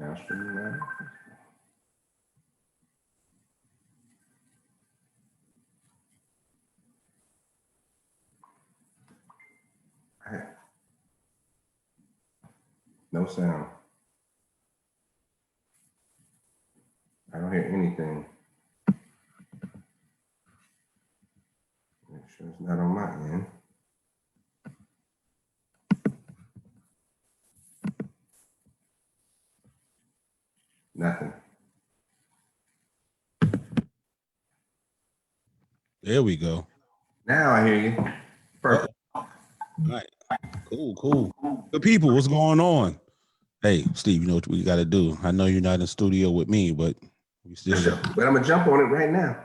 Now streaming now. No sound. I don't hear anything. Make sure it's not on my end. Nothing. There we go. Now I hear you. Perfect. All right. Cool. Good people, what's going on? Hey, Steve, you know what we got to do. I know you're not in the studio with me, but we still Sure. But I'm going to jump on it right now.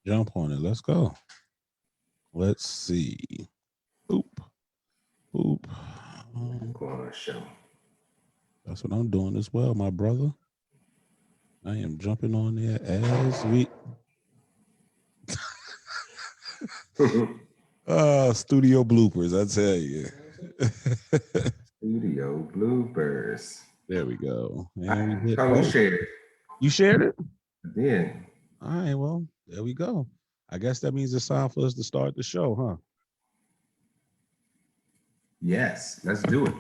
Jump on it. Let's go. Let's see. Boop. Corner show. That's what I'm doing as well, my brother. I am jumping on there as we... studio bloopers, I tell you. Studio bloopers. There we go. You shared it. You shared it? I did. All right, well, there we go. I guess that means it's time for us to start the show, huh? Yes, let's do it.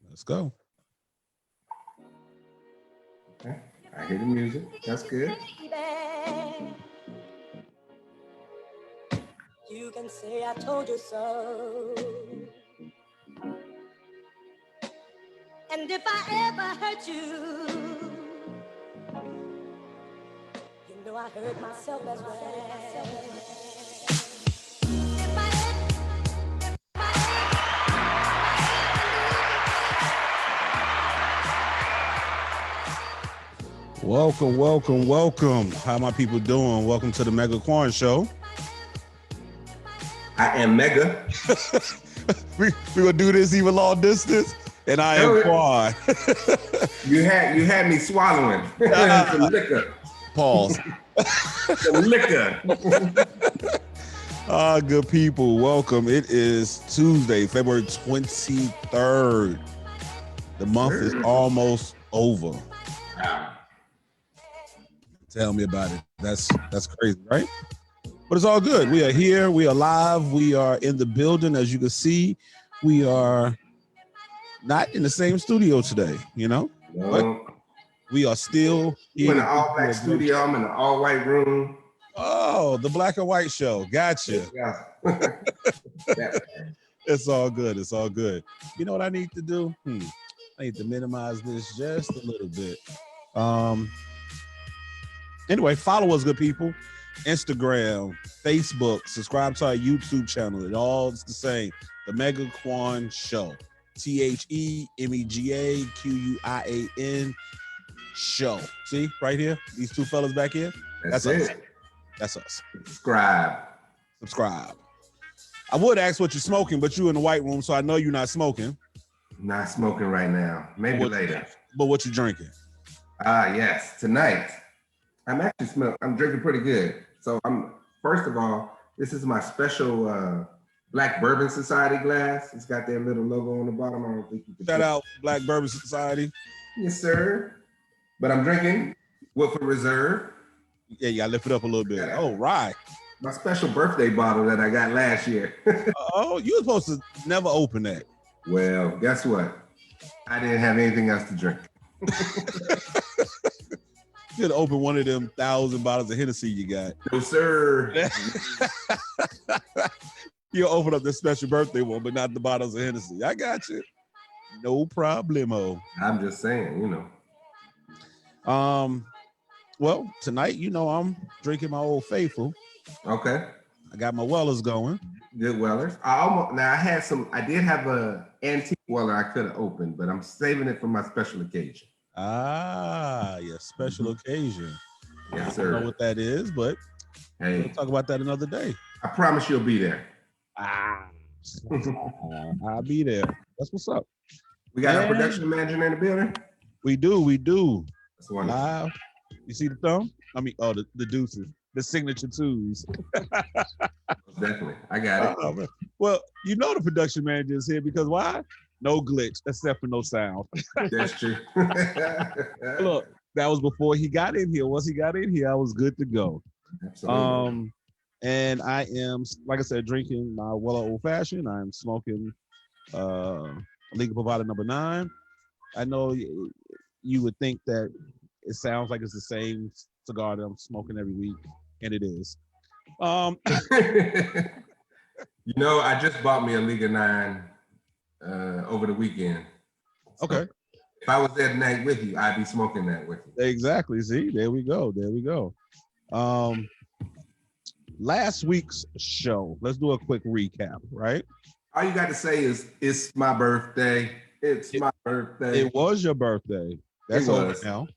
Let's go. Okay, I hear the music. That's good. You can say I told you so. And if I ever hurt you, you know I hurt myself as well. Welcome. How my people doing? Welcome to the Mega Corn Show. I am Mega. we gonna do this even long distance, and I am Quan. you had me swallowing some liquor. Pause. Some liquor. Good people, welcome. It is Tuesday, February 23rd. The month is almost over. Tell me about it. That's crazy, right? But it's all good. We are here. We are live. We are in the building. As you can see, we are not in the same studio today, you know? No. But we are still here. In an all-black studio. I'm in an all-white room. Oh, the black and white show. Gotcha. Yeah. It's all good. It's all good. You know what I need to do? I need to minimize this just a little bit. Anyway, follow us, good people. Instagram, Facebook, subscribe to our YouTube channel. It all is the same. The Mega Quan Show. TheMegaQuian show. See, right here? These two fellas back here? That's us. That's us. Subscribe. I would ask what you're smoking, but you're in the white room, so I know you're not smoking. Not smoking right now. Maybe later. But what you drinking? Yes. Tonight, I'm drinking pretty good. So first of all, this is my special Black Bourbon Society glass. It's got their little logo on the bottom. I don't think you can shout out Black Bourbon Society. Yes, sir. But I'm drinking Woodford Reserve. Yeah, you gotta lift it up a little bit. Oh, right. My special birthday bottle that I got last year. Oh, you were supposed to never open that. Well, guess what? I didn't have anything else to drink. You could open one of them 1,000 bottles of Hennessy you got. No, sir. You'll open up the special birthday one, but not the bottles of Hennessy. I got you. No problemo. I'm just saying, you know. Well, tonight, you know, I'm drinking my Old Faithful. Okay. I got my Wellers going. Good Wellers. I did have a antique Weller I could have opened, but I'm saving it for my special occasion. Special occasion. Yes, sir. I don't know what that is, but hey, we'll talk about that another day. I promise you'll be there. I'll be there. That's what's up. We got our production manager in the building. We do. That's wonderful. Live. You see the thumb? I mean, the deuces, the signature twos. Definitely. I got it. Well, you know the production manager is here because why? No glitch, except for no sound. That's true. Look, that was before he got in here. Once he got in here, I was good to go. Absolutely. And I am, like I said, drinking my Weller Old Fashioned. I'm smoking Legal Provider number 9. I know you would think that it sounds like it's the same cigar that I'm smoking every week, and it is. I just bought me a Liga 9 over the weekend. So Okay. if I was there tonight with you, I'd be smoking that with you. Exactly. See, there we go. There we go. Last week's show, let's do a quick recap, right? All you got to say is, it's my birthday. It's my birthday. It was your birthday. That's over now.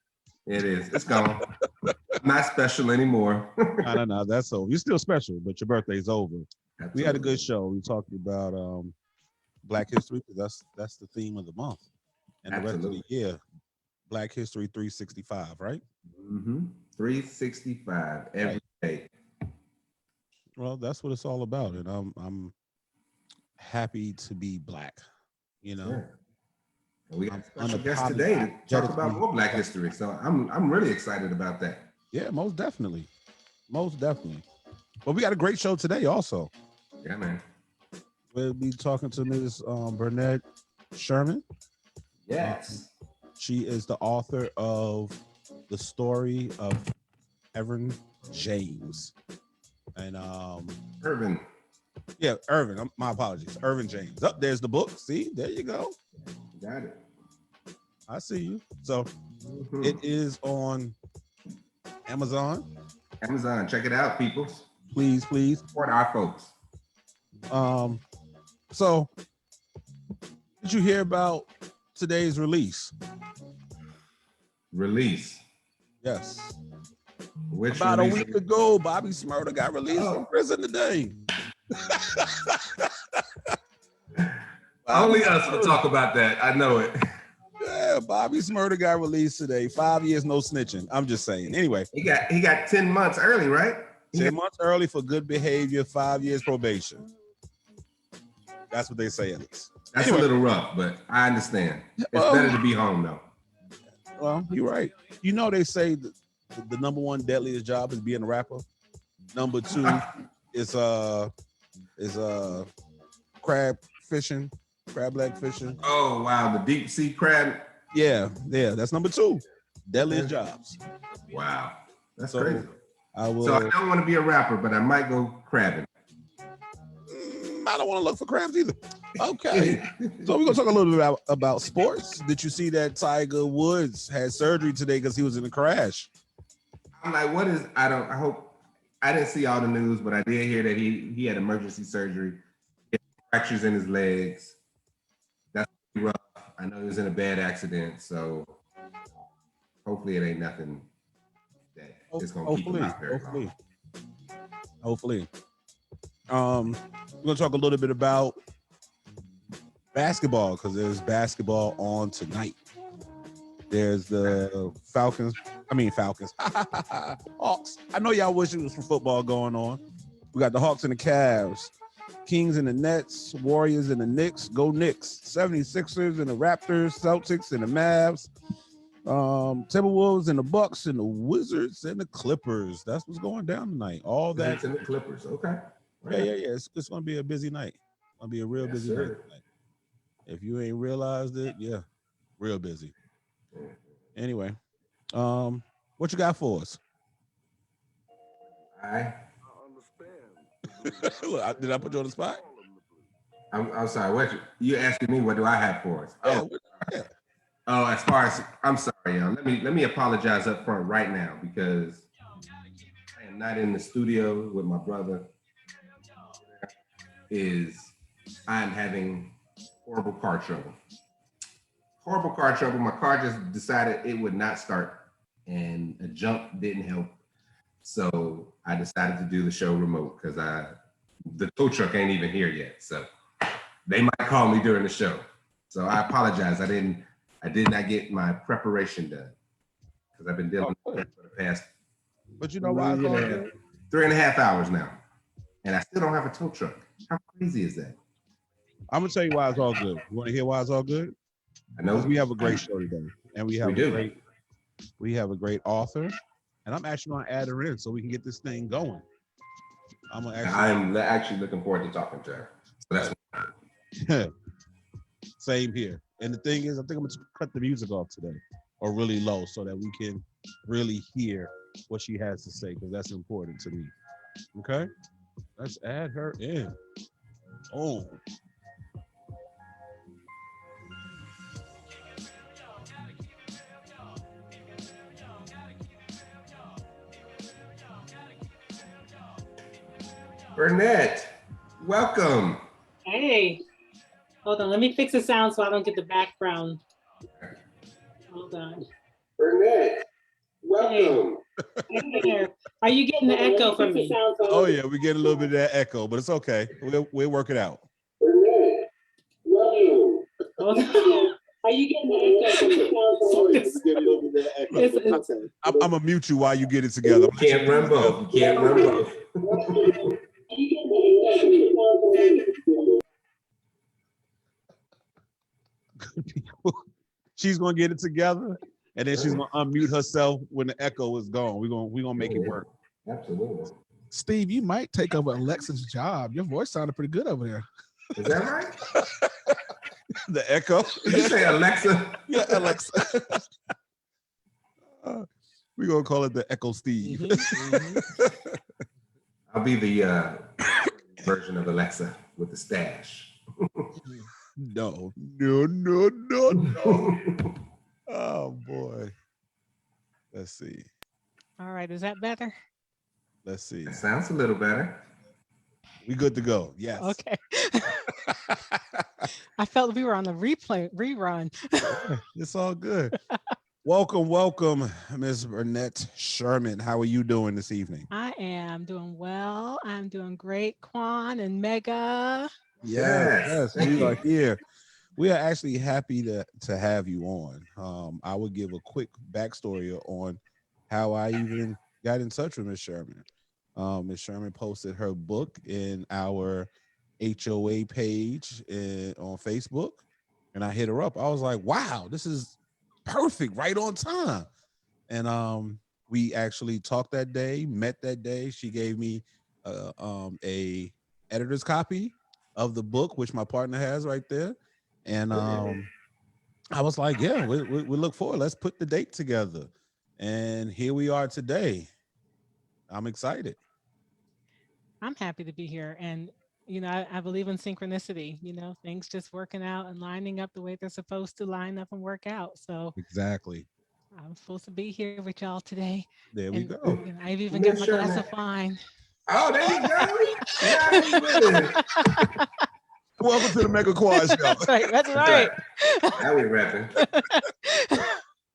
It is. It's gone. I'm not special anymore. No. That's over. You're still special, but your birthday's over. Absolutely. We had a good show. We talked about Black History, because that's the theme of the month. And the rest of the year, Black History 365, right? 365 every day. Well, that's what it's all about. And I'm happy to be Black, Yeah. We got a special guest today to talk about more Black history. So I'm really excited about that. Yeah, most definitely. Most definitely. But we got a great show today also. Yeah, man. We'll be talking to Ms. Bernette Sherman. Yes. She is the author of The Story of Ervin James. And Ervin. Yeah, Ervin. My apologies. Ervin James. Oh, there's the book. See, there you go. Got it. I see you. So it is on Amazon. Amazon. Check it out, people. Please. Support our folks. So did you hear about today's release? Yes. Which about release? a week ago, Bobby Smurda got released from prison today. Only us will talk about that. I know it. Yeah, Bobby Smurda got released today. 5 years, no snitching. I'm just saying. Anyway, he got 10 months early, right? 10 months early for good behavior, 5 years probation. That's what they say at least. That's a little rough, but I understand. It's better to be home though. Well, you're right. You know, they say the number one deadliest job is being a rapper. Number 2 is crab leg fishing. Oh wow, the deep sea crab. Yeah, that's number 2. Deadliest jobs. Wow, that's crazy. So I don't want to be a rapper, but I might go crabbing. I don't want to look for crabs either. Okay, so we're gonna talk a little bit about sports. Did you see that Tiger Woods had surgery today because he was in a crash? I'm like, what is? I hope I didn't see all the news, but I did hear that he had emergency surgery, he had fractures in his legs. That's rough. I know he was in a bad accident, so hopefully it ain't nothing that is gonna keep him out very long. Hopefully. We're gonna talk a little bit about basketball because there's basketball on tonight. There's the Falcons. Hawks. I know y'all wish it was for football going on. We got the Hawks and the Cavs, Kings and the Nets, Warriors and the Knicks. Go Knicks. 76ers and the Raptors, Celtics and the Mavs, Timberwolves and the Bucks and the Wizards and the Clippers. That's what's going down tonight. All that. And the Clippers. Okay. Right. Yeah. It's gonna be a busy night. It's gonna be a real busy night tonight. If you ain't realized it, yeah, real busy. Anyway, what you got for us? I understand. Did I put you on the spot? I'm sorry. What you asking me? What do I have for us? Yeah. Oh, as far as I'm sorry, y'all. Let me apologize up front right now because I am not in the studio with my brother. I'm having horrible car trouble. My car just decided it would not start, and a jump didn't help. So I decided to do the show remote because the tow truck ain't even here yet. So they might call me during the show. So I apologize. I did not get my preparation done because I've been dealing with it for the past. But you know why? 3.5 hours now, and I still don't have a tow truck. How crazy is that? I'm gonna tell you why it's all good. You want to hear why it's all good? I know Because we have a great show today, and we have do. a great author, and I'm actually gonna add her in so we can get this thing going. I'm actually looking forward to talking to her. So that's Same here. And the thing is, I think I'm gonna cut the music off today, or really low, so that we can really hear what she has to say, because that's important to me. Okay, let's add her in. Oh. Bernette, welcome. Hey, hold on. Let me fix the sound so I don't get the background. Hold on. Bernette, welcome. Hey. Are you getting the echo from me? Oh yeah, we get a little bit of that echo, but it's okay. We'll work it out. Bernette, welcome. Hold on. Are you getting the echo from me? Oh yeah, we get a little bit of that echo. I'm gonna mute you while you get it together. You can't run both. You can't run both. She's gonna get it together, and then she's gonna unmute herself when the echo is gone. We're gonna make it work. Absolutely. Steve, you might take over Alexa's job. Your voice sounded pretty good over there. Is that right? The echo. Did you say Alexa? Yeah, Alexa. We're gonna call it the Echo Steve. I'll be the version of Alexa with the stash. No. Oh boy. Let's see. All right, is that better? Let's see. That sounds a little better. We good to go. Yes. Okay. I felt we were on the rerun. It's all good. Welcome, Ms. Bernette Sherman. How are you doing this evening? I am doing well. I'm doing great, Quan and Mega. Yes, we are here. We are actually happy to have you on. I will give a quick backstory on how I even got in touch with Ms. Sherman. Ms. Sherman posted her book in our HOA page on Facebook, and I hit her up. I was like, wow, this is perfect, right on time. And we actually talked that day, met that day. She gave me a editor's copy of the book, which my partner has right there. And I was like, yeah, we look forward. Let's put the date together. And here we are today. I'm excited. I'm happy to be here. And, you know, I believe in synchronicity, you know, things just working out and lining up the way they're supposed to line up and work out. So exactly. I'm supposed to be here with y'all today. There we go. You know, I've even got my glass of wine. Oh, there you go. Yeah, welcome to the Mega Quad Show. That's right. That's right. Now we're rapping.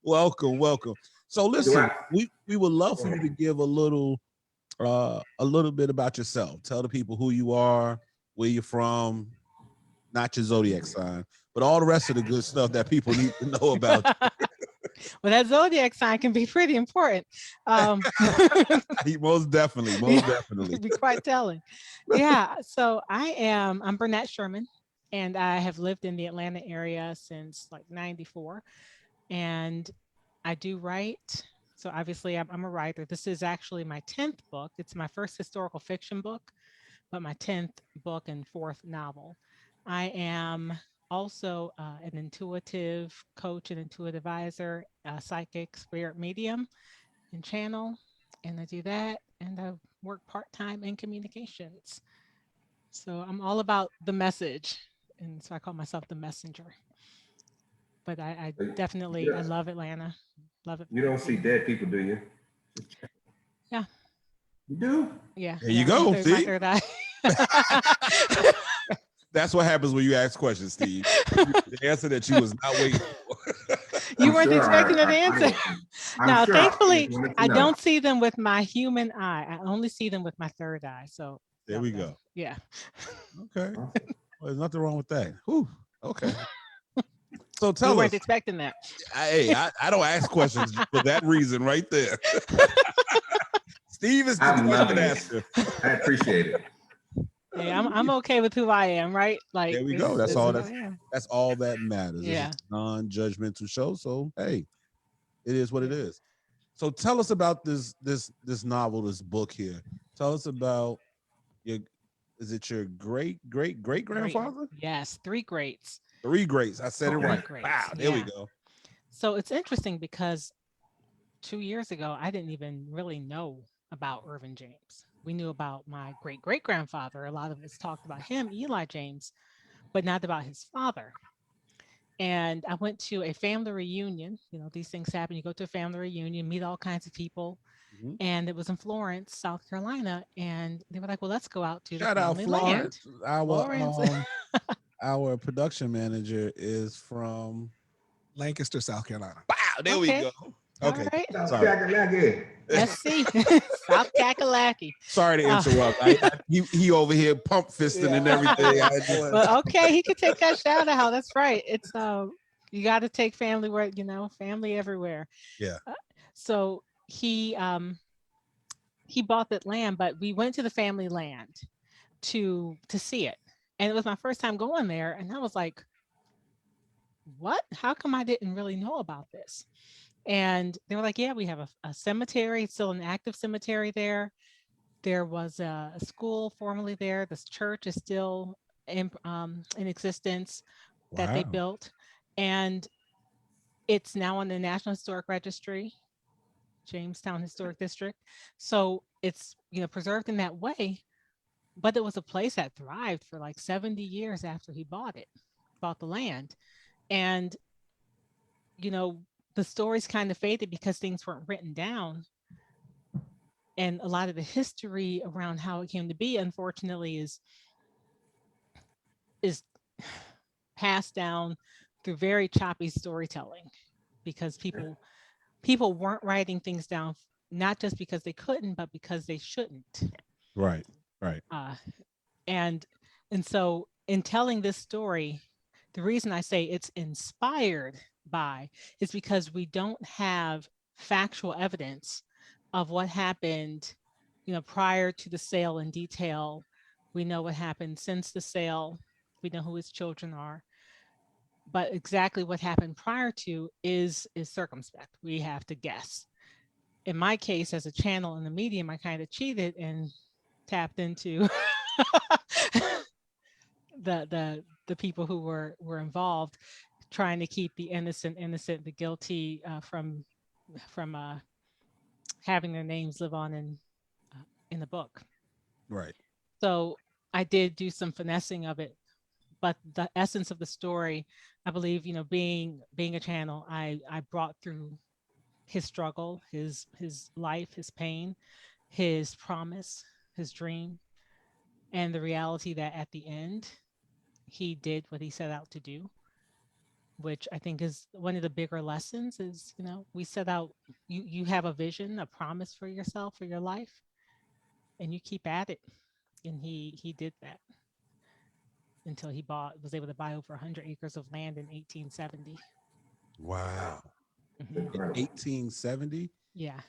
Welcome. So listen, we would love for you to give a little bit about yourself. Tell the people who you are, where you're from, not your zodiac sign, but all the rest of the good stuff that people need to know about you. Well, that zodiac sign can be pretty important. Most definitely. Be quite telling. Yeah. So I'm Bernette Sherman, and I have lived in the Atlanta area since like '94, and I do write. So obviously I'm a writer. This is actually my 10th book. It's my first historical fiction book, but my 10th book and 4th novel. I am also an intuitive coach and intuitive advisor, a psychic spirit medium and channel. And I do that. And I work part-time in communications. So I'm all about the message. And so I call myself the messenger. But I definitely, I love Atlanta. Love it. You don't see dead people, do you? Yeah. You do? Yeah. There you go. See? Third eye. That's what happens when you ask questions, Steve. The answer that you was not waiting for. You weren't expecting an answer. Now, thankfully, I don't see them with my human eye. I only see them with my third eye. So there we go. Yeah. Okay. Well, there's nothing wrong with that. Whew. Okay. So tell us. You weren't expecting that. I don't ask questions for that reason right there. Steve is the answer. I appreciate it. Hey, I'm okay with who I am, right? Like There we this, go. That's this all. is who I am. That's all that matters. This is Yeah. a non-judgmental show. So hey, it is what it Yeah. is. So tell us about this novel, this book here. Tell us about your. Is it your great Great. grandfather? Yes, three greats. Three greats. I said it Okay. Three right. greats. Wow. There we Yeah. go. So it's interesting because 2 years ago, I didn't even really know about Irvin James. We knew about my great great grandfather. A lot of us talked about him, Eli James, but not about his father. And I went to a family reunion. You know, these things happen. You go to a family reunion, meet all kinds of people. Mhm. And it was in Florence, South Carolina. And they were like, well, let's go out to the Shout out family land. Florence. Our Florence. our production manager is from. Lancaster, South Carolina. Wow. There we Okay. go. All Okay. right. Sorry. SC, South Kakalaki. Sorry to Uh, interrupt. He over here pump fisting and everything. I just, well, okay, he could take that shout out. That's right. It's you got to take family where family everywhere. yeah. So he bought that land, but we went to the family land to see it, and it was my first time going there, and I was like, what? How come I didn't really know about this? And they were like, yeah, we have a cemetery, it's still an active cemetery there. There was a school formerly there. This church is still in existence that they Wow. built. And it's now on the National Historic Registry, Jamestown Historic District. So it's, preserved in that way. But it was a place that thrived for like 70 years after he bought the land. And, the stories kind of faded because things weren't written down. And a lot of the history around how it came to be, unfortunately, is passed down through very choppy storytelling because people weren't writing things down, not just because they couldn't, but because they shouldn't. Right. Right. Uh, and and so in telling this story, the reason I say it's inspired by is because we don't have factual evidence of what happened, prior to the sale in detail. We know what happened since the sale. We know who his children are, but exactly what happened prior to is circumspect. We have to guess. In my case, as a channel in the medium, I kind of cheated and tapped into the people who were involved, trying to keep the innocent, the guilty from having their names live on in the book. Right. So I did do some finessing of it, but the essence of the story, I believe, being a channel, I brought through his struggle, his life, his pain, his promise, his dream, and the reality that at the end he did what he set out to do, which I think is one of the bigger lessons is, we set out, you have a vision, a promise for yourself, for your life, and you keep at it. And he did that until he was able to buy over 100 acres of land in 1870. Wow. Mhm. In 1870, Yeah.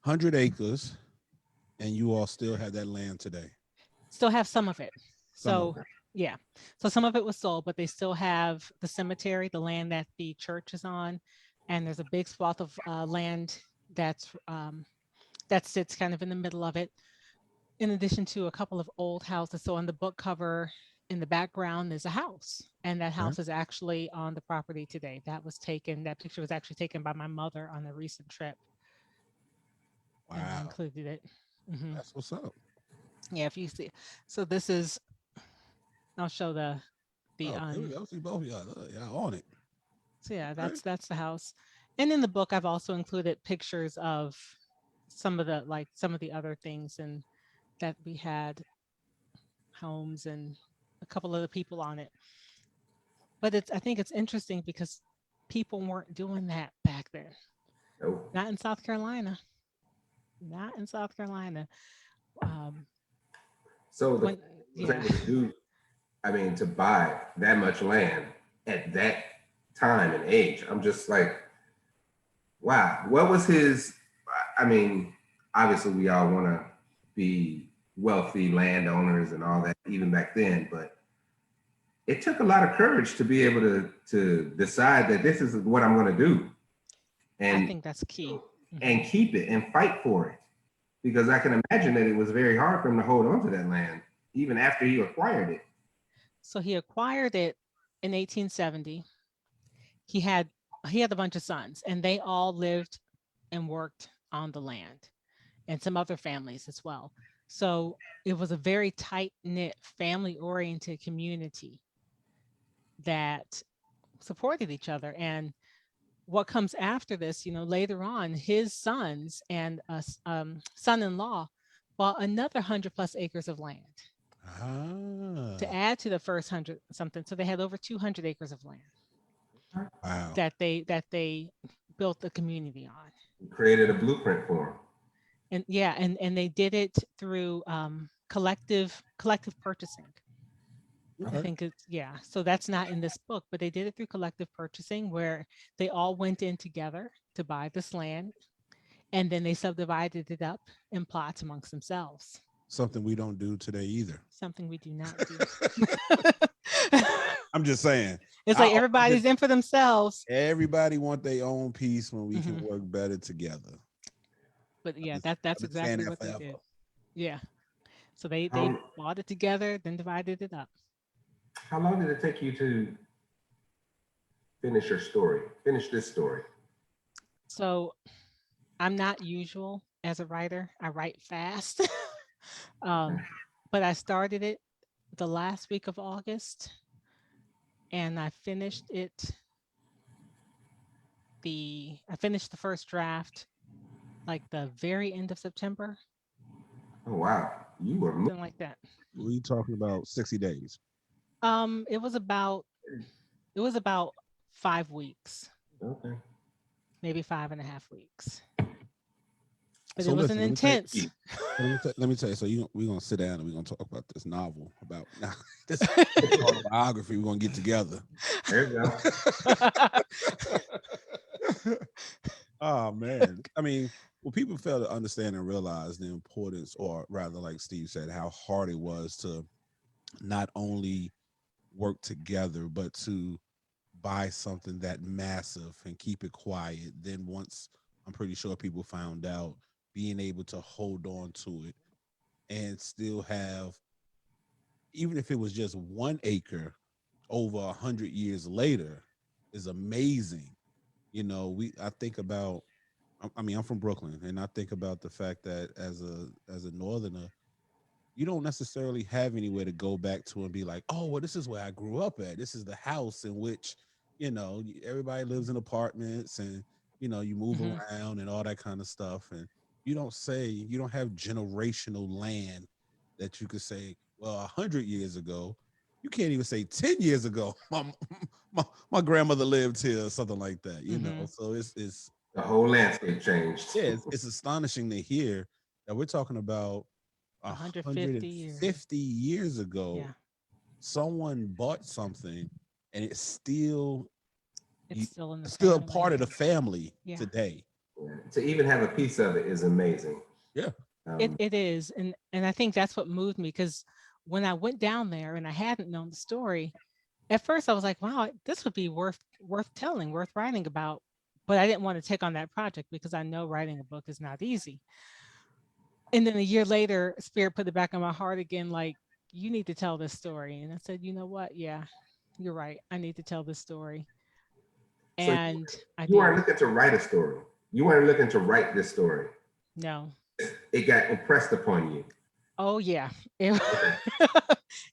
100 acres, and you all still have that land today. Still have some of it. Some of So yeah. So some of it was sold, but they still have the cemetery, the land that the church is on, and there's a big swath of land that sits kind of in the middle of it. In addition to a couple of old houses. So on the book cover in the background is a house, and that house is actually on the property today. That picture was actually taken by my mother on a recent trip. And I Wow. included it. Mhm. That's what's up. Yeah, if you see. So this is, I'll show the There we go. See both of y'all. Y'all on it. so yeah, Okay. that's the house. And in the book, I've also included pictures of some of the other things and that we had, homes and a couple of the people on it. But I think it's interesting because people weren't doing that back then. Nope. Not in South Carolina. Not in South Carolina. Um, So the when was yeah, able to do, I mean, to buy that much land at that time and age, I'm just like, wow. What was his? I mean, obviously, we all want to be wealthy landowners and all that even back then, but it took a lot of courage to be able to decide that this is what I'm going to do, I and think that's key. and keep it and fight for it, because I can imagine that it was very hard for him to hold on to that land even after he acquired it. So he acquired it in 1870. He had he had a bunch of sons, and they all lived and worked on the land, and some other families as well. So it was a very tight knit, family oriented community that supported each other. And what comes after this, later on, his sons and son-in-law bought another 100+ acres of land to Ah, add to the first 100 something. So they had over 200 acres of land wow. that they built the community on. He created a blueprint for him. And yeah, and they did it through collective purchasing. I Okay. think it's, yeah. So that's not in this book, but they did it through collective purchasing, where they all went in together to buy this land, and then they subdivided it up in plots amongst themselves. Something we don't do today either. Something we do not do. I'm just saying. It's I like always everybody's in for themselves. Everybody want their own piece when we can Mhm. work better together. But yeah, I've that's been saying exactly that what they forever. did. Yeah. So they How, bought it together, then divided it up. how long did it take you to finish your story? Finish this story. So I'm not usual as a writer. I write fast. um, but I started it the last week of August, and I finished the first draft like the very end of September, Oh wow, you were something like that. We talking about 60 days. Um, it was about it was about 5 weeks, okay. maybe 5.5 weeks. But So it was an listen, let me tell you. intense. Let me tell you. So we're gonna sit down and we're gonna talk about this novel about now this autobiography. We're gonna get together. There you go. Oh man. I mean, well, people fail to understand and realize the importance, or rather, like Steve said, how hard it was to not only work together, but to buy something that massive and keep it quiet. Then once I'm pretty sure people found out, being able to hold on to it and still have, even if it was just 1 acre over 100 years later, is amazing. I think about, I mean, I'm from Brooklyn, and I think about the fact that as a northerner, you don't necessarily have anywhere to go back to and be like, oh, well, this is where I grew up at. This is the house in which, everybody lives in apartments, and, you move Mhm. around and all that kind of stuff. And you don't have generational land that you could say, well, 100 years ago, you can't even say 10 years ago. My grandmother lived here or something like that, Mhm. So it's The whole landscape changed. yeah, it's astonishing to hear that we're talking about 150 years. 150 years ago, Yeah. someone bought something and it's still It's still in the still a family. part of the family Yeah. today. Yeah. To even have a piece of it is amazing. Yeah. It is. And I think that's what moved me, because when I went down there and I hadn't known the story, at first I was like, wow, this would be worth telling, worth writing about. But I didn't want to take on that project because I know writing a book is not easy. And then a year later, Spirit put it back on my heart again, like, you need to tell this story. And I said, you know what? Yeah, you're right. I need to tell this story. So And I you did. weren't looking to write a story. You weren't looking to write this story. No. It got impressed upon you. Oh yeah. It,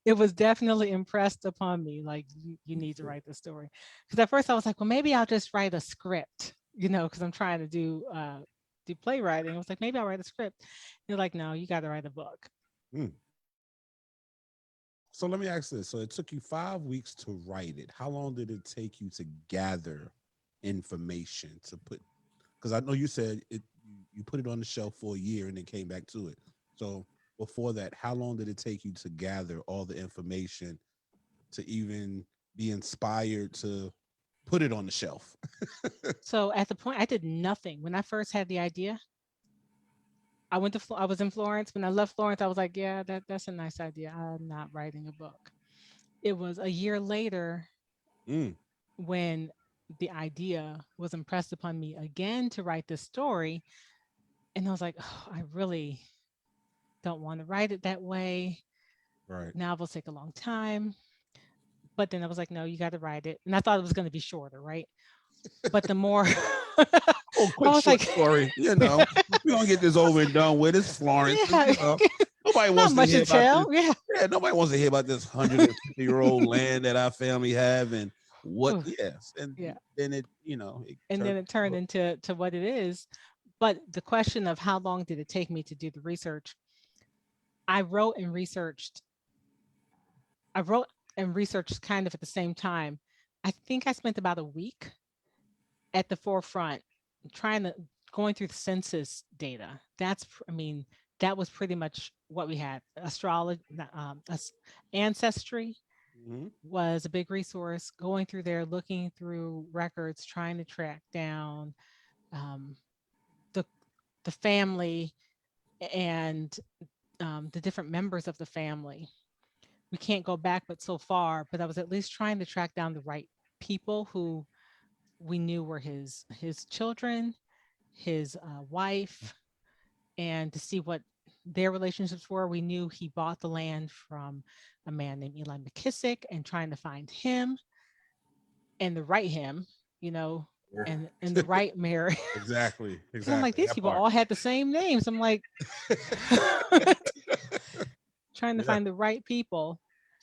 it was definitely impressed upon me. Like, you need to write the story. Because at first I was like, well, maybe I'll just write a script, because I'm trying to do playwriting. I was like, maybe I'll write a script. They're like, no, you got to write a book. Hmm. So let me ask this. So it took you 5 weeks to write it. How long did it take you to gather information to put? Because I know you said you put it on the shelf for a year and then came back to it. So before that, how long did it take you to gather all the information to even be inspired to put it on the shelf? So at the point, I did nothing. When I first had the idea, I went to I was in Florence. When I left Florence, I was like, yeah, that's a nice idea. I'm not writing a book. It was a year later Mm, when the idea was impressed upon me again to write this story. And I was like, oh, I really don't want to write it that way. right. Novels take a long time. But then I was like, no, you got to write it. And I thought it was going to be shorter, right? But the more Oh, I quick was short like, story. You know, we're gonna get this over and done with. It's Florence. yeah, You know, nobody not wants to much hear to about this. tell. Yeah. Yeah, nobody wants to hear about this 150-year-old land that our family have and what. Whew, Yes, and yeah. then it And turned. then it turned into what it is. But the question of how long did it take me to do the research? I wrote and researched. I wrote and researched kind of at the same time. I think I spent about a week at the forefront trying to going through the census data. I mean, that was pretty much what we had. Astrology, ancestry Mhm. was a big resource. Going through there, looking through records, trying to track down um, the the family and the different members of the family. We can't go back but so far, but I was at least trying to track down the right people who we knew were his children, his wife, and to see what their relationships were. We knew he bought the land from a man named Eli McKissick, and trying to find him and the right him, you know, and the right Mary. Exactly. Because I'm like, Exactly. these That people part. all had the same names. I'm like, trying to Yeah. find the right people,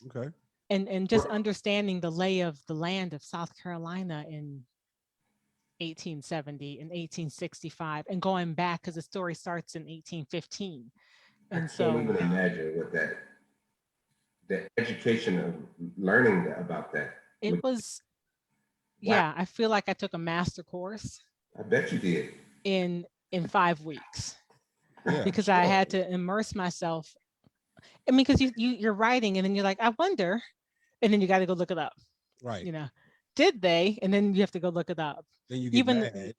Okay. and just understanding the lay of the land of South Carolina in 1870 and 1865, and going back because the story starts in 1815. I And can't even so imagine what the education of learning about that. it was, Wow, yeah, I feel like I took a master course I bet you did. in 5 weeks Yeah. because I Sure. had to immerse myself. I mean, because you're writing and then you're like, I wonder, and then you got to go look it up. Right. You know, did they? And then you have to go look it up. Then you get Even mad. And then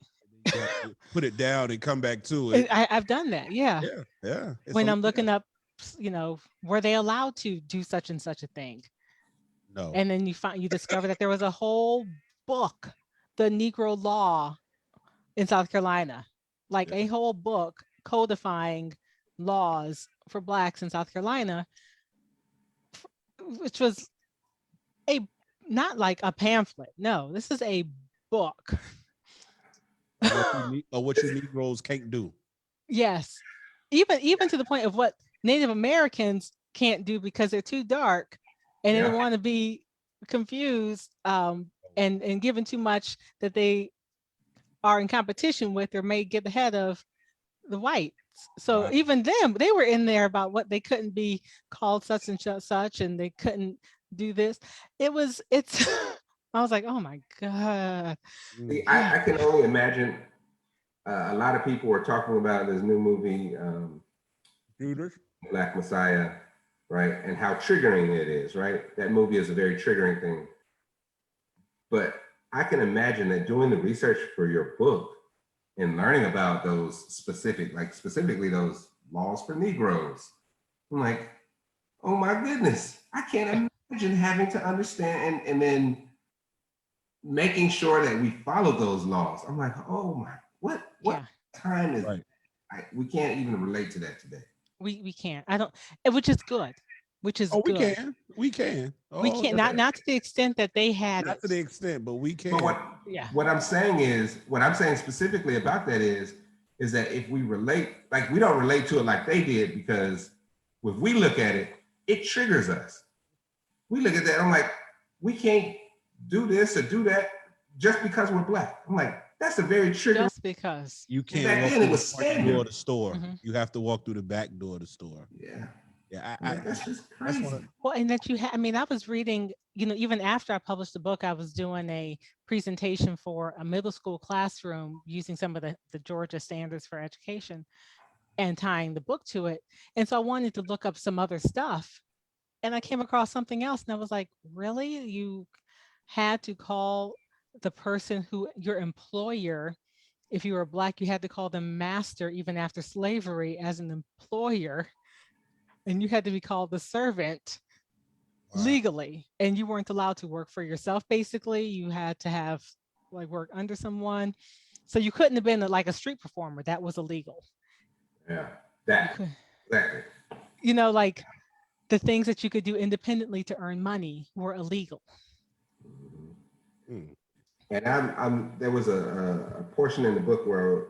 you have to put it down and come back to it. I've done that. Yeah, Yeah. Yeah. It's when a I'm yeah. looking up, were they allowed to do such and such a thing? No. And then you discover that there was a whole book, the Negro Law in South Carolina, like Yeah. a whole book codifying laws for blacks in South Carolina, which was a not like a pamphlet. No, this is a book. Or what you Negroes can't do. Yes. Even to the point of what Native Americans can't do because they're too dark and they don't Yeah. want to be confused and given too much that they are in competition with or may get ahead of the whites. So Right. even them, they were in there about what they couldn't be called such and such and they couldn't do this. It's I was like, oh my God. See, Mm. I can only imagine. A lot of people were talking about this new movie, Shooters. Black Messiah, right, and how triggering it is, right? That movie is a very triggering thing. But I can imagine that doing the research for your book and learning about those specific, like specifically those laws for Negroes, I'm like, oh my goodness, I can't imagine having to understand and then making sure that we follow those laws. I'm like, oh my, what Yeah. time is Right. we can't even relate to that today. We can't. I don't, which is good. Which is Oh, we good. can. We can. We Oh, can't, yeah. not to the extent that they had Not it. to the extent, but we But can. Yeah. what I'm saying is, what I'm saying specifically about that is that if we relate, like we don't relate to it like they did, because if we look at it, it triggers us. We look at that, I'm like, we can't do this or do that just because we're black. I'm like, that's a very triggering. Just because. You And can't back walk then through it the was front door of standard. the store. Mhm. You have to walk through the back door of the store. Yeah. Yeah, I'm like, that's just that's one crazy. of Well, and that I mean, I was reading, even after I published the book, I was doing a presentation for a middle school classroom using some of the Georgia standards for education and tying the book to it. And so I wanted to look up some other stuff. And I came across something else and I was like, really? You had to call the person who your employer if you were Black, you had to call them master even after slavery as an employer, and you had to be called the servant Wow. legally, and you weren't allowed to work for yourself. Basically, you had to have like work under someone, so you couldn't have been like a street performer. That was illegal. Yeah, You that could, exactly. like the things that you could do independently to earn money were illegal. Mm. And I'm there was a portion in the book where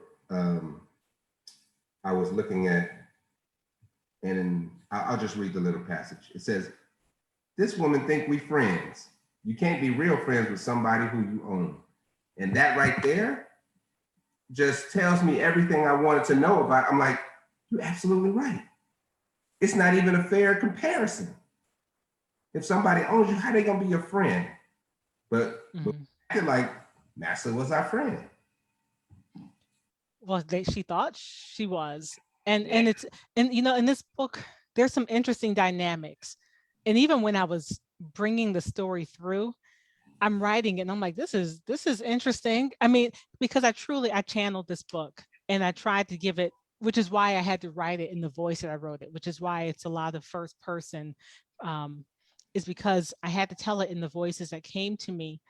I was looking at, and I'll just read the little passage. It says, "This woman think we friends. You can't be real friends with somebody who you own." And that right there just tells me everything I wanted to know about. I'm like, you're absolutely right. It's not even a fair comparison. If somebody owns you, how they gonna be your friend? But acted like Master was our friend. Well, she thought she was, and Yeah. it's, and in this book there's some interesting dynamics, and even when I was bringing the story through, I'm writing it and I'm like, this is interesting. I mean, because I channeled this book and I tried to give it, which is why I had to write it in the voice that I wrote it, which is why it's a lot of first person, is because I had to tell it in the voices that came to me.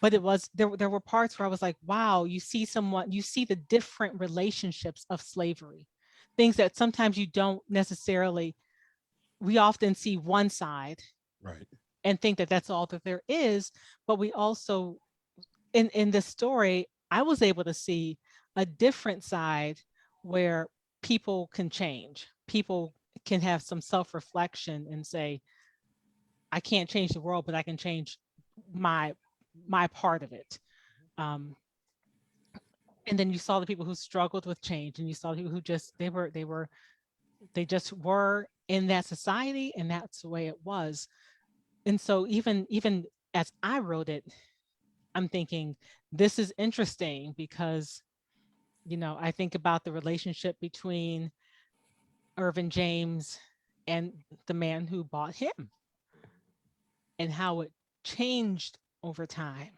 But it was, there were parts where I was like, wow, you see the different relationships of slavery, things that sometimes you don't necessarily, we often see one side Right. and think that that's all that there is. But we also, in this story, I was able to see a different side where people can change. People can have some self-reflection and say, I can't change the world, but I can change my part of it. Um, and then you saw the people who struggled with change, and you saw people who just they just were in that society, and that's the way it was. And so even as I wrote it, I'm thinking, this is interesting because, I think about the relationship between Ervin James and the man who bought him and how it changed over time.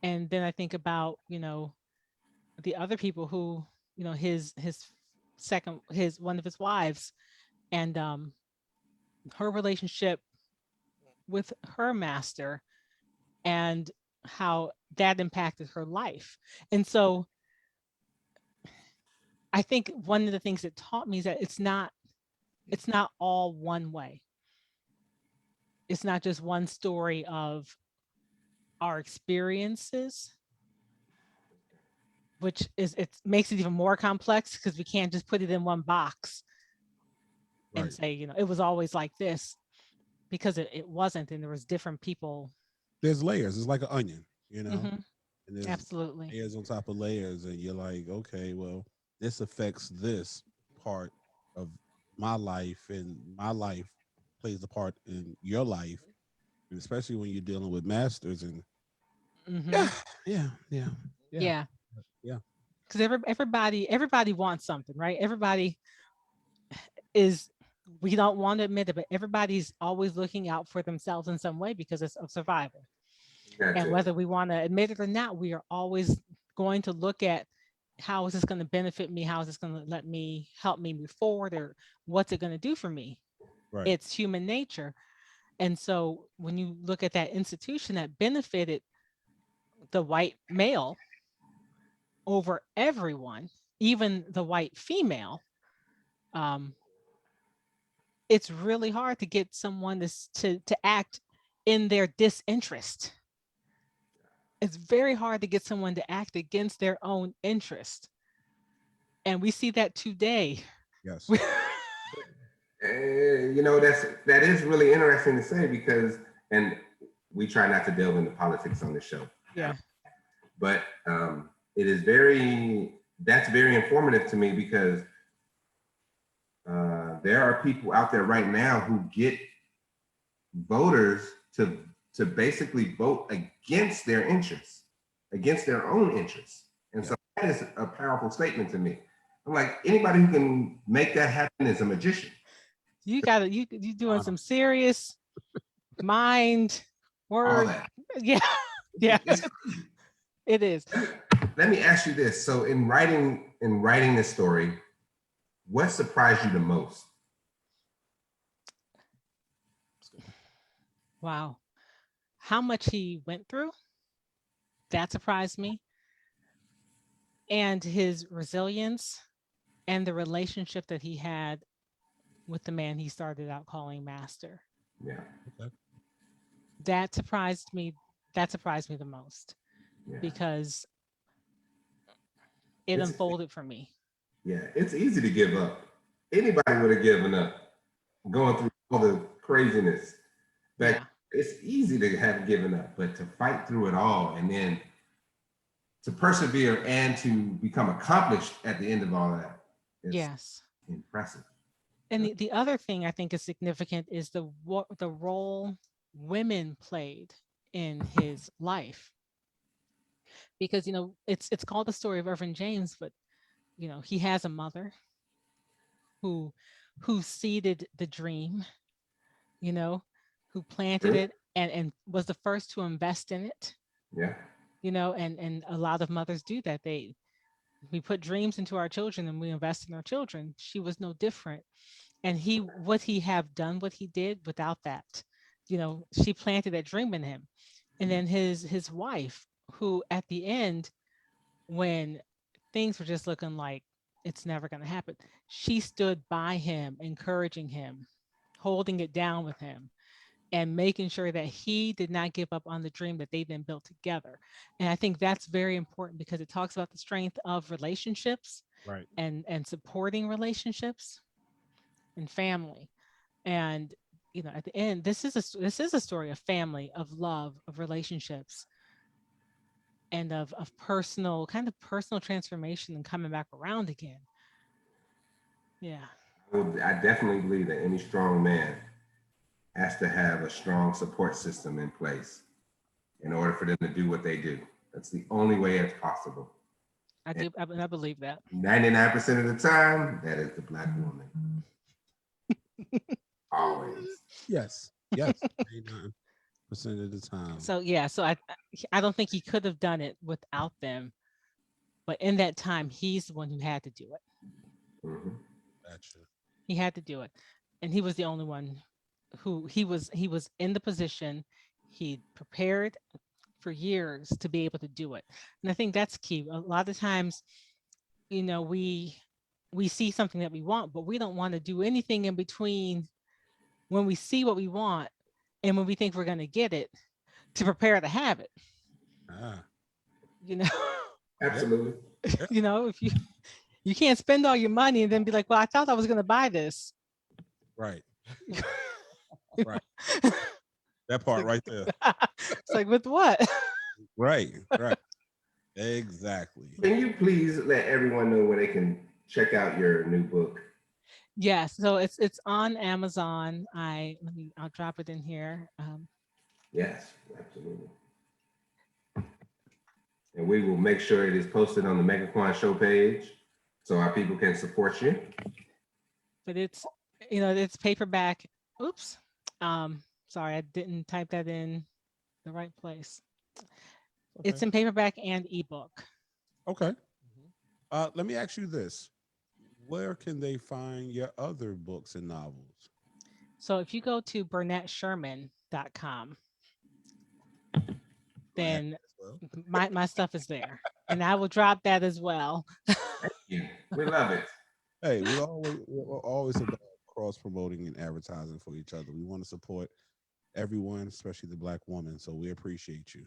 And then I think about, the other people who, his one of his wives, and her relationship with her master, and how that impacted her life. And so I think one of the things it taught me is that it's not all one way. It's not just one story of our experiences, which is, it makes it even more complex because we can't just put it in one box and Right. say, it was always like this, because it wasn't, and there was different people. There's layers. It's like an onion, Mhm. and there's Absolutely. layers on top of layers, and you're like, okay, well, this affects this part of my life, and my life plays a part in your life, and especially when you're dealing with masters. And Mhm. yeah, yeah, yeah, yeah, Yeah, yeah. because everybody wants something, right? Everybody is, we don't want to admit it, but everybody's always looking out for themselves in some way because it's of survival. And Gotcha. whether we want to admit it or not, we are always going to look at, how is this going to benefit me? How is this going to help me move forward? Or what's it going to do for me? Right. It's human nature. And so when you look at that institution that benefited the white male over everyone, even the white female, um, it's really hard to get someone to act in their disinterest. It's very hard to get someone to act against their own interest. And we see that today. Yes. That is really interesting to say because, and we try not to delve into politics on this show. Yeah. But it is that's very informative to me because there are people out there right now who get voters to basically vote against their interests, against their own interests. And so that is a powerful statement to me. I'm like, anybody who can make that happen is a magician. You doing some serious mind All word. that. Yeah. Yeah. It's It is. Let me ask you this. So in writing this story, what surprised you the most? Wow. How much he went through, that surprised me. And his resilience and the relationship that he had with the man he started out calling master. Yeah, Okay. That surprised me. That surprised me the most yeah. because it It's unfolded for me. yeah, it's easy to give up. Anybody would have given up going through all the craziness. Back, Yeah. it's easy to have given up, but to fight through it all and then to persevere and to become accomplished at the end of all that is Yes. impressive. And the other thing I think is significant is the role women played in his life. Because it's called the story of Ervin James, but he has a mother who seeded the dream, you know, who planted True. it and was the first to invest in it, Yeah, and a lot of mothers do that. We put dreams into our children and we invest in our children. She was no different. And what he have done, what he did without that, she planted that dream in him. And then his wife, who at the end, when things were just looking like it's never going to happen, she stood by him, encouraging him, holding it down with him, and making sure that he did not give up on the dream that they then built together. And I think that's very important because it talks about the strength of relationships Right. and supporting relationships and family. And at the end, this is a story of family, of love, of relationships, and of personal transformation and coming back around again. Yeah. I definitely believe that any strong man has to have a strong support system in place in order for them to do what they do. That's the only way it's possible. I believe that. 99% of the time, that is the Black woman. Always. Yes. Yes. 89% of the time. So yeah, so I don't think he could have done it without them, but in that time, he's the one who had to do it. Mhm. Gotcha. He had to do it, and he was the only one who he was in the position. He prepared for years to be able to do it, and I think that's key. A lot of times, we see something that we want, but we don't want to do anything in between when we see what we want and when we think we're going to get it to prepare to have it. Ah. You know, Absolutely. if you can't spend all your money and then be like, well, I thought I was going to buy this. Right. Right. That part right there. It's like, with what? Right. Right. Exactly. Can you please let everyone know where they can check out your new book? Yes, so it's on Amazon. I'll drop it in here. Yes, absolutely. And we will make sure it is posted on the Megaquan Show page so our people can support you. But it's paperback. Oops. Sorry, I didn't type that in the right place. Okay. It's in paperback and ebook. Okay. Let me ask you this. Where can they find your other books and novels? So if you go to BernetteSherman.com, then Well, my stuff is there. And I will drop that as well. Yeah, we love it. hey, we're always about cross promoting and advertising for each other. We want to support everyone, especially the Black woman. So we appreciate you.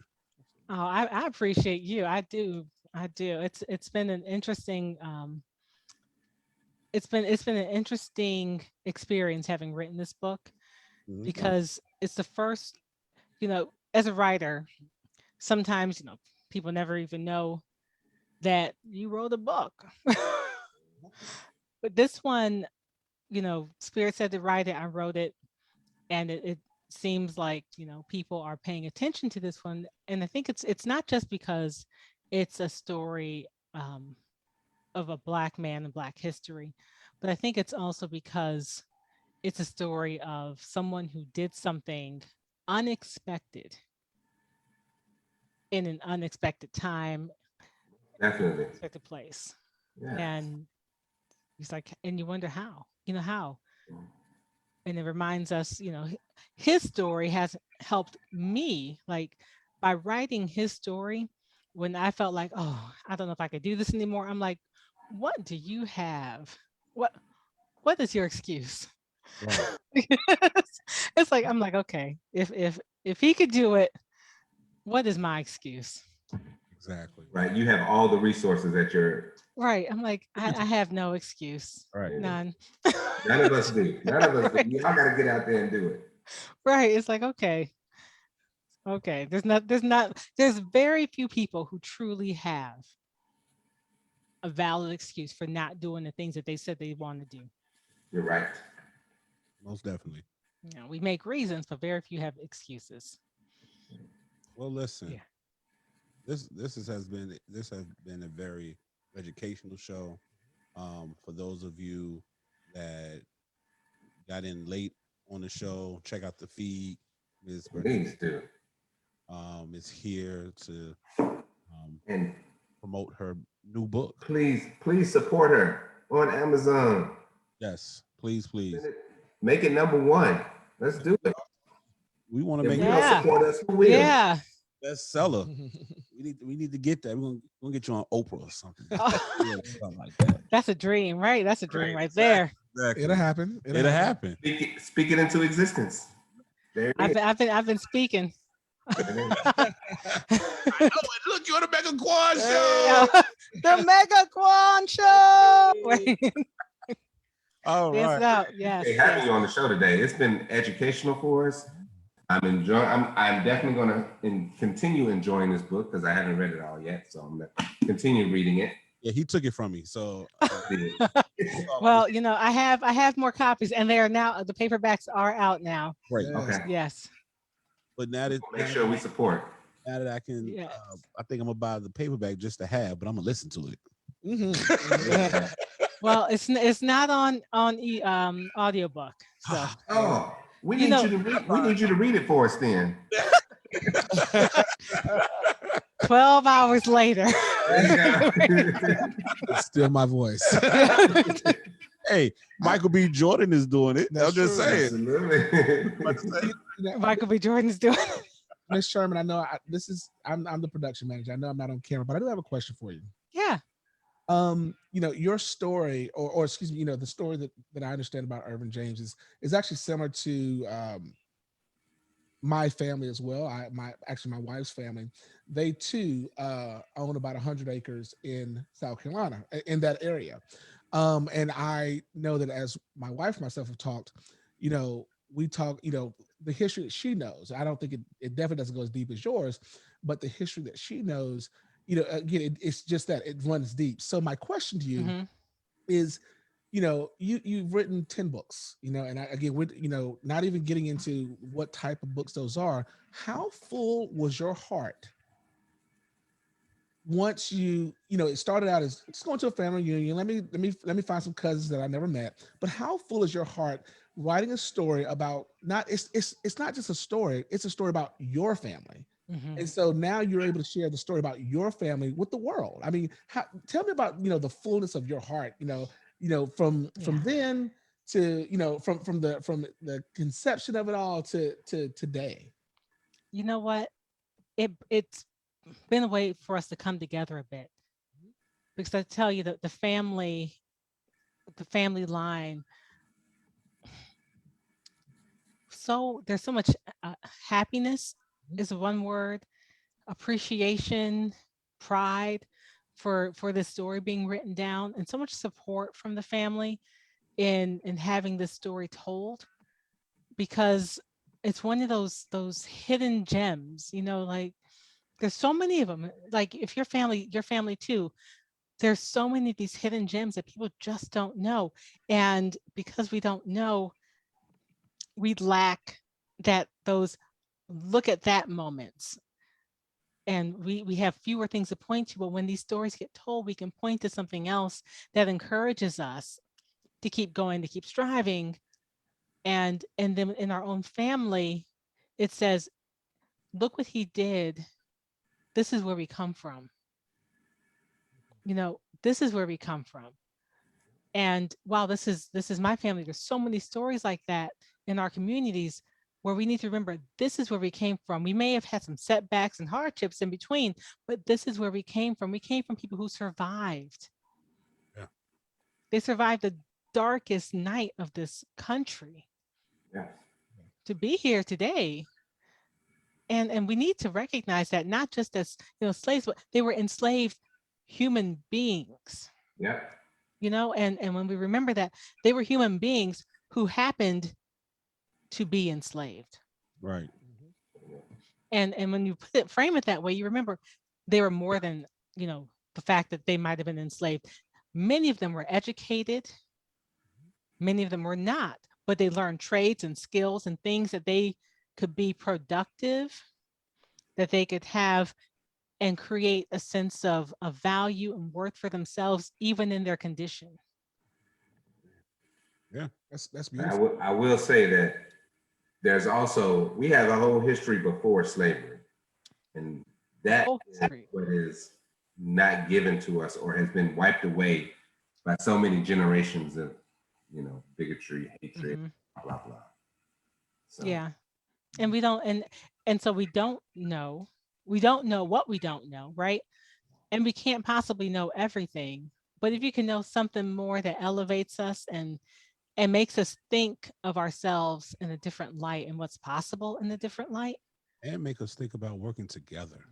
Oh, I appreciate you. I do. I do. It's been an interesting it's been an interesting experience having written this book Mhm. because it's the first, as a writer, sometimes, people never even know that you wrote a book. But this one, Spirit said to write it, I wrote it, and it seems like, people are paying attention to this one. And I think it's not just because it's a story of a Black man and Black history, but I think it's also because it's a story of someone who did something unexpected in an unexpected time Definitely. unexpected place. Yeah. And he's like, and you wonder how, how. And it reminds us, his story has helped me, like by writing his story. When I felt like, oh, I don't know if I could do this anymore, I'm like, what do you have? What what is your excuse? Right. It's like, I'm like, okay, if he could do it, what is my excuse? Exactly. Right. You have all the resources at your. Right. I'm like, I have no excuse. Right. None. None of us do. None of us do. Right. Y'all got to get out there and do it. Right. It's like, okay. Okay. There's very few people who truly have a valid excuse for not doing the things that they said they want to do. You're right. Most definitely. We make reasons, but very few have excuses. Well, listen. Yeah. This has been a very educational show. For those of you that got in late on the show, check out the feed. Ms. Please Bernette do. is here to And promote her new book. please support her on Amazon. Yes, please. Make it #1. Let's do it. We want to If make you it don't Yeah. support us, who will? Yeah. bestseller. We need to get that. We're gonna get you on Oprah or something. Oh, Yeah, something like that. that's a dream, right? That's a dream Right, right there. Exactly. It'll happen. It'll happen. Speak it into existence. There it is. I've been speaking. Look, you're on the Mega Quan Yeah. show. The Mega Quan Show. Wait, All dance right. it out. Yes. Hey, having Yes. you on the show today. It's been educational for us. I'm enjoying. I'm definitely going to continue enjoying this book because I haven't read it all yet. So I'm going to continue reading it. Yeah, he took it from me. So Well, I have more copies, and they are now, the paperbacks are out now. great. Yeah. Okay. Yes. But now that Make sure we support. now that I can, Yes. I think I'm gonna buy the paperback just to have, but I'm gonna listen to it. Mhm. Well, it's not on audiobook. So Oh, we You need know- you to read. We need you to read it for us then. 12 hours later. There you go. It's still my voice. Hey, Michael B. Jordan is doing it. That's I'm just true. saying. Absolutely. Michael B. Jordan is doing it. Miss Sherman, I know I'm the production manager. I know I'm not on camera, but I do have a question for you. Yeah. Your story, or excuse me, the story that I understand about Ervin James is actually similar to my family as well. My wife's family, they too own about 100 acres in South Carolina, in that area. And I know that as my wife and myself have talked, we talk, the history that she knows. I don't think it definitely doesn't go as deep as yours, but the history that she knows, again, it's just that it runs deep. So my question to you Mhm. is, you've written 10 books, and again, we're, not even getting into what type of books those are. How full was your heart once it started out as just going to a family reunion? Let me find some cousins that I never met. But how full is your heart writing a story about it's not just a story, it's a story about your family. Mhm. And so now you're able to share the story about your family with the world. I mean, tell me about the fullness of your heart. From Yeah. then to from the conception of it all to today. You know what? It's been a way for us to come together a bit, because I tell you that the family line. So there's so much happiness is one word, appreciation, pride for this story being written down, and so much support from the family in having this story told, because it's one of those hidden gems, like there's so many of them. Like if your family too, there's so many of these hidden gems that people just don't know. And because we don't know, we lack those look at that moments. And we have fewer things to point to, but when these stories get told, we can point to something else that encourages us to keep going, to keep striving. And then in our own family, it says, look what he did. This is where we come from. this is where we come from. And while this is my family, there's so many stories like that in our communities where we need to remember this is where we came from. We may have had some setbacks and hardships in between, but this is where we came from. We came from people who survived. Yeah. They survived the darkest night of this country Yes. to be here today. And we need to recognize that not just as slaves, but they were enslaved human beings. Yeah. And when we remember that they were human beings who happened to be enslaved. Right. And when you frame it that way, you remember they were more than the fact that they might have been enslaved. Many of them were educated, many of them were not, but they learned trades and skills and things that they could be productive, that they could have and create a sense of value and worth for themselves, even in their condition. Yeah. That's I beautiful. will say that we have a whole history before slavery, and that Whole is history. what is not given to us or has been wiped away by so many generations of bigotry, hatred, Mhm. blah blah. So Yeah. And we don't and so we don't know what we don't know, right? And we can't possibly know everything. But if you can know something more that elevates us and makes us think of ourselves in a different light and what's possible in a different light, And make us think about working together.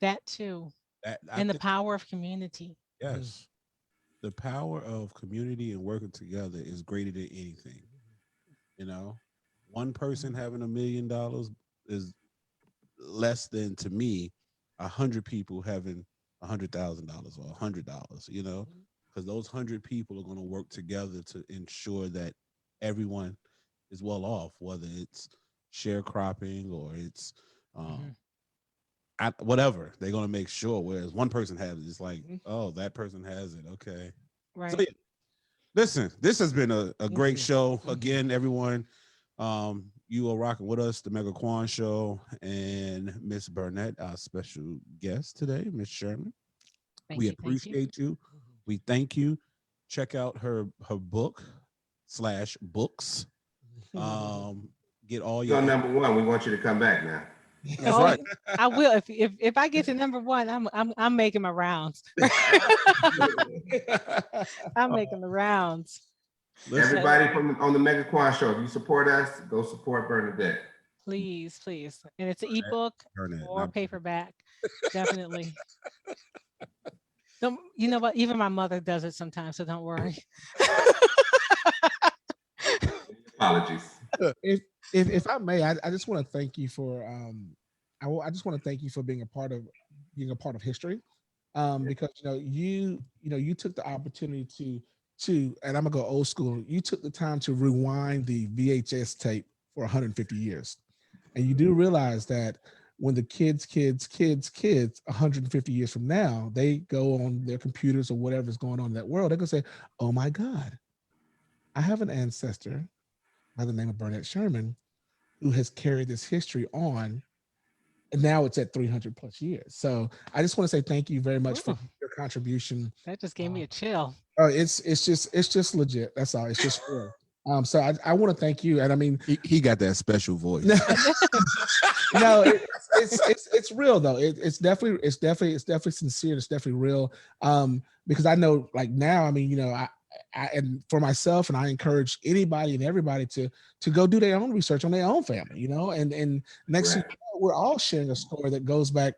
that too. That I And the think, power of community. yes, the power of community and working together is greater than anything. You know, one person having $1 million is less than, to me, 100 people having $100,000 or $100. Because those 100 people are going to work together to ensure that everyone is well off, whether it's sharecropping or it's um, Mhm. whatever. They're going to make sure. Whereas one person has it, it's like, oh, that person has it. Okay. So Right. yeah, listen, this has been a great Mhm. show. Again, everyone, you are rocking with us, the Mega Quan Show, and Miss Bernette, our special guest today, Miss Sherman. We Thank you. Thank you. appreciate you. We thank you. Check out her book slash books. Um, get all you go your number 1. We want you to come back now. that's Oh, right. I will. If I get to number one, I'm making my rounds. I'm making the rounds. Listen, But Everybody on the Mega Quan Show, if you support us, go support Bernadette. please, please. And it's an ebook Bernette, or not paperback. Definitely. Don't, you know what? Even my mother does it sometimes, so don't worry. Apologies. If I may, I just want to thank you for I just want to thank you for being a part of history, because you took the opportunity to and I'm gonna go old school. You took the time to rewind the VHS tape for 150 years, and you do realize that when the kids 150 years from now, they go on their computers or whatever's going on in that world, they're gonna say, "Oh my God, I have an ancestor by the name of Bernette Sherman who has carried this history on, and now it's at 300 plus years." So I just want to say thank you very much for Ooh, your contribution. that just gave me a chill. It's just legit. That's all. It's just real. So I want to thank you, and I mean, he got that special voice. no, it's real though. It's definitely sincere. It's definitely real. Because I know, like now, I mean, and for myself, and I encourage anybody and everybody to go do their own research on their own family. And next thing Right. you know, we're all sharing a story that goes back,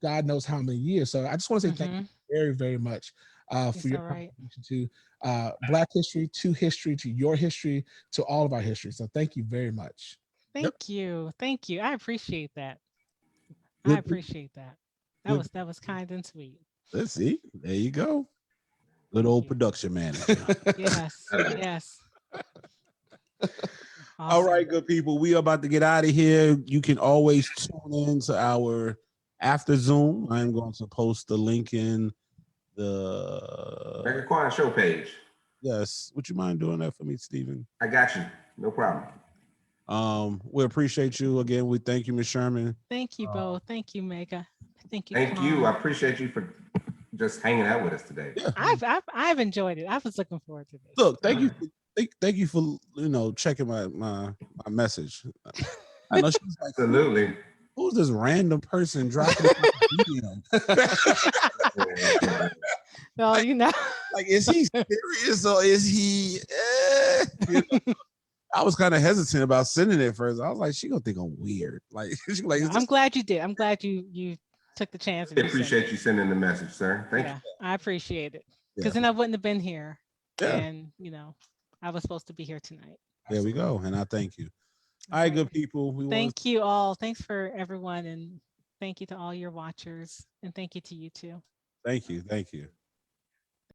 God knows how many years. So I just want to say thank you Hmm. very, very much for It's your all right. contribution to Black history, to your history, to all of our history. So thank you very much. Yep. Thank you. Thank you. I appreciate that. I Good. appreciate that. That Good. was that was kind and sweet. Let's see. There you go. Good Thank old you. production manager. Yes. Yes. All Awesome. right, good people. We are about to get out of here. You can always tune in to our after Zoom. I'm going to post the link in Mega the Quan Show page. yes. Would you mind doing that for me, Stephen? I got you. No problem. We appreciate you again. We thank you, Ms. Sherman. Thank you both. Thank you, Mega. Thank you, Thank you. I Quan. appreciate you for just hanging out with us today. Yeah. I've enjoyed it. I was looking forward to this. Look, thank you. Thank you for checking my message. I know she's like, Absolutely. who's this random person dropping a DM? Well, you know. Like, is he serious or is he? I was kind of hesitant about sending it first. I was like, she gonna think I'm weird. Like, she like, I'm glad you did. I'm glad you took the chance. I appreciate you sending the message, sir. Thank you. I appreciate it. Because Yeah. then I wouldn't have been here. Yeah. And I was supposed to be here tonight. There we go. And I thank you. All right, good people. Thank you all. Thanks for everyone. And thank you to all your watchers. And thank you to you too. Thank you. Thank you.